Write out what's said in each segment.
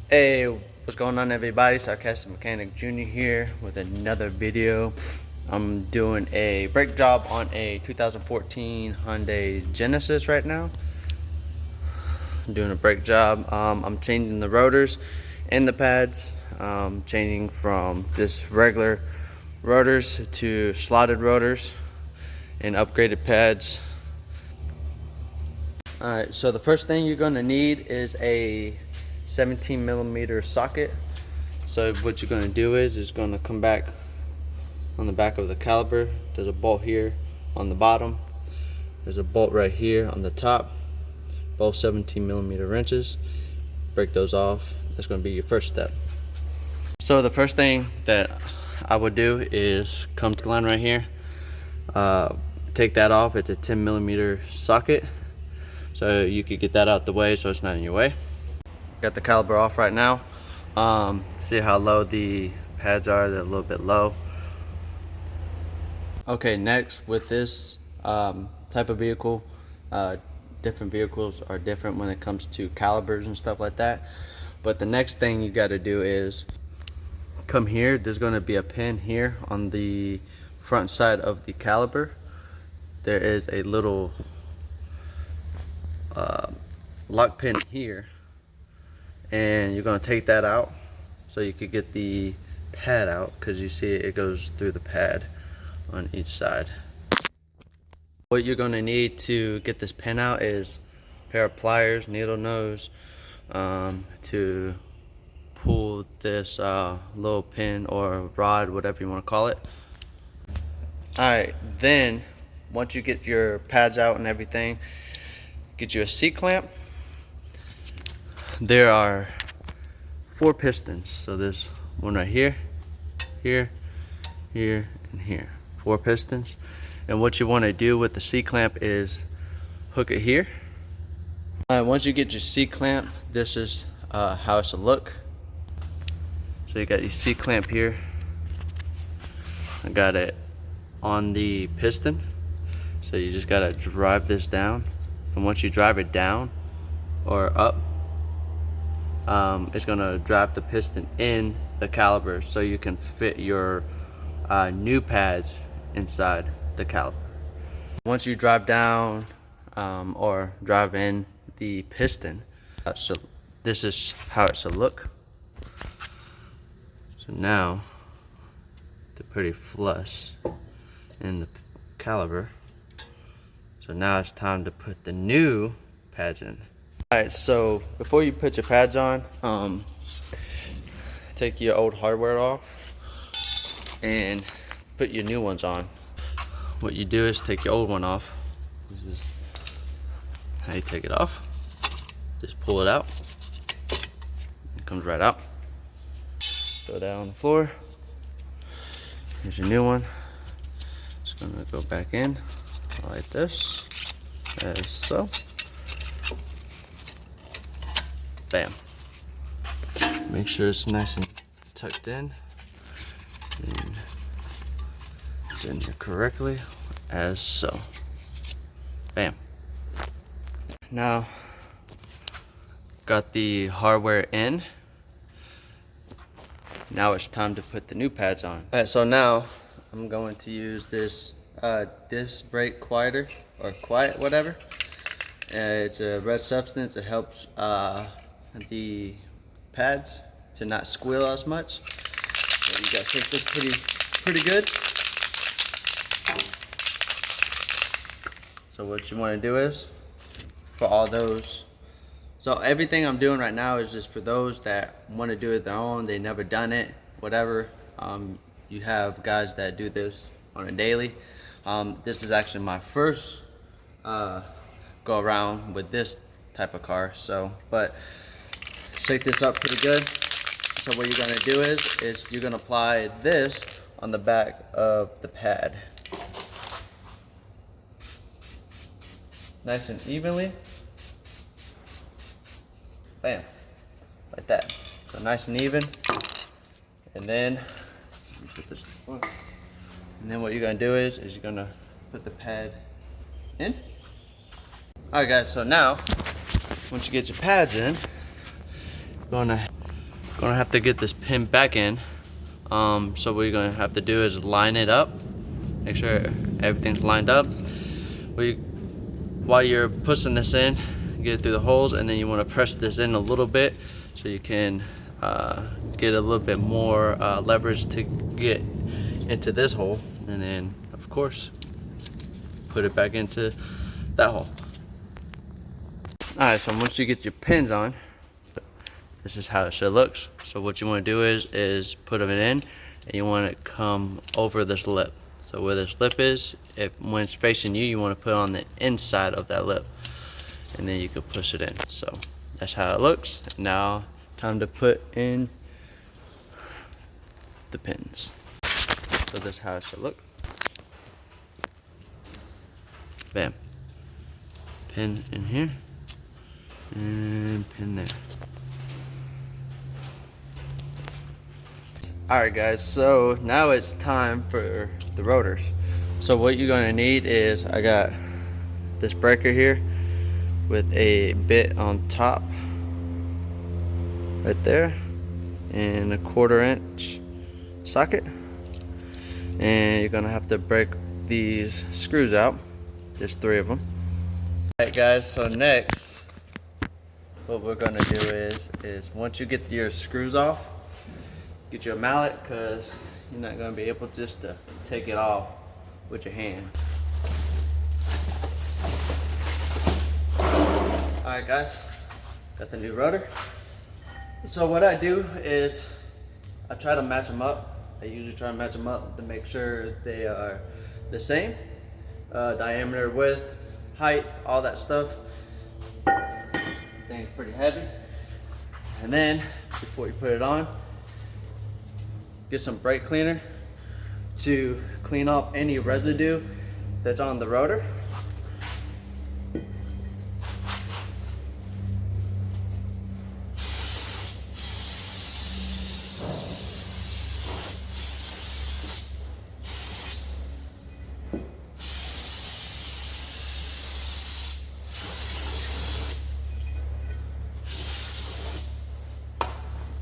Hey, what's going on everybody? Sarcastic Mechanic Jr. here with another video. I'm doing a brake job on a 2014 Hyundai Genesis right now. I'm doing a brake job. I'm changing the rotors and the pads. Changing from just regular rotors to slotted rotors and upgraded pads. Alright, so the first thing you're going to need is a 17mm socket. So what you're going to do is going to come back on the back of the caliper. There's a bolt here on the bottom. There's a bolt right here on the top. Both 17mm wrenches. Break those off. That's going to be your first step. So the first thing that I would do is come to the line right here. Take that off. It's a 10mm socket. So you could get that out the way so it's not in your way. Got the caliper off right now. See how low the pads are. They're a little bit low. Okay, next with this type of vehicle, different vehicles are different when it comes to calipers and stuff like that. But the next thing you got to do is come here. There's going to be a pin here on the front side of the caliper. There is a little lock pin here, and you're going to take that out so you could get the pad out, because you see it goes through the pad on each side. What you're going to need to get this pin out is a pair of pliers, needle nose, to pull this little pin or rod, whatever you want to call it. Alright, then once you get your pads out and everything, get you a C-clamp. There are 4 pistons, so there's one right here, here, here, and here. 4 pistons. And what you want to do with the C-clamp is hook it here. Once you get your C-clamp, this is how it should look. So you got your C-clamp here. I got it on the piston, so you just gotta drive this down. And once you drive it down or up, it's gonna drive the piston in the caliper so you can fit your new pads inside the caliper. Once you drive down or drive in the piston, so this is how it should look. So now they're pretty flush in the caliper. So now it's time to put the new pads in. Alright, so before you put your pads on, take your old hardware off and put your new ones on. What you do is take your old one off. This is how you take it off. Just pull it out. It comes right out. Throw that on the floor. Here's your new one. Just gonna go back in like this, as so. Bam. Make sure it's nice and tucked in and it's in here correctly, as so. Bam. Now got the hardware in. Now it's time to put the new pads on. Alright, so now I'm going to use this disc brake quieter, or quiet, whatever. It's a red substance. It helps the pads to not squeal as much. So you guys take this pretty good. So what you want to do is, for all those, so everything I'm doing right now is just for those that want to do it their own. They never done it, whatever. You have guys that do this on a daily. This is actually my first go around with this type of car. So, but shake this up pretty good. So what you're gonna do is you're gonna apply this on the back of the pad, nice and evenly. Bam, like that. So nice and even. And then put this one. And then what you're gonna do is you're gonna put the pad in. Alright guys, so now once you get your pads in, you're gonna Gonna have to get this pin back in. So what you're gonna have to do is line it up. Make sure everything's lined up. While you're pushing this in, get it through the holes, and then you want to press this in a little bit so you can get a little bit more leverage to get into this hole, and then of course put it back into that hole. Alright, so once you get your pins on, this is how it should look. So what you want to do is put them in, and you want to come over this lip. So where this lip is, when it's facing you, you want to put it on the inside of that lip, and then you can push it in. So that's how it looks. Now time to put in the pins. So this is how it should look. Bam. Pin in here and pin there. Alright guys, so now it's time for the rotors. So what you're going to need is, I got this breaker here with a bit on top right there, and a 1/4 inch socket, and you're going to have to break these screws out. There's 3 of them. Alright guys, so next what we're going to do is once you get your screws off, get you a mallet, because you're not going to be able just to take it off with your hand. Alright guys, got the new rotor. So what I do is I try to match them up. I usually try to match them up to make sure they are the same. Diameter, width, height, all that stuff. Thing's pretty heavy. And then before you put it on, get some brake cleaner to clean off any residue that's on the rotor.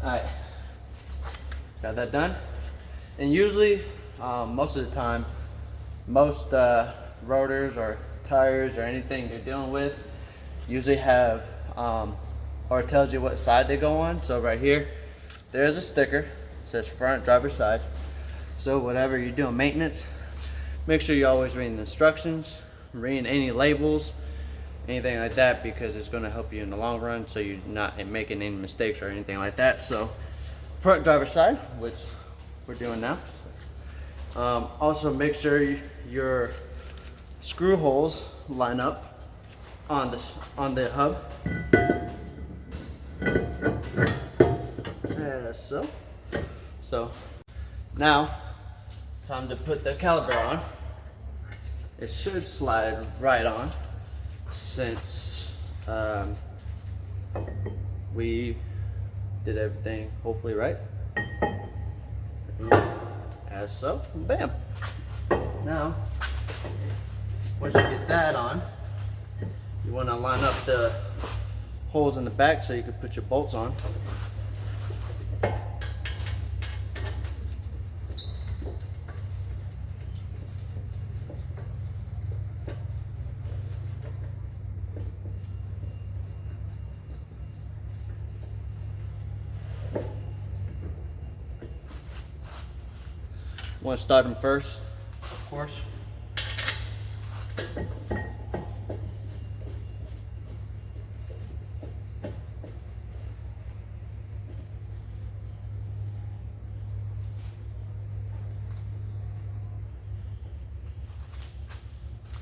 Alright, got that done. And usually, most of the time, most rotors or tires or anything you're dealing with usually have, or it tells you what side they go on. So right here, there's a sticker, it says front driver's side. So whatever you're doing maintenance, make sure you're always reading the instructions, reading any labels, anything like that, because it's going to help you in the long run, so you're not making any mistakes or anything like that. So front driver's side, which we're doing now. Also make sure your screw holes line up on the hub, as so. So now time to put the caliper on. It should slide right on, since we did everything hopefully right, as so. Bam. Now once you get that on, you want to line up the holes in the back so you can put your bolts on. Want to start them first, of course.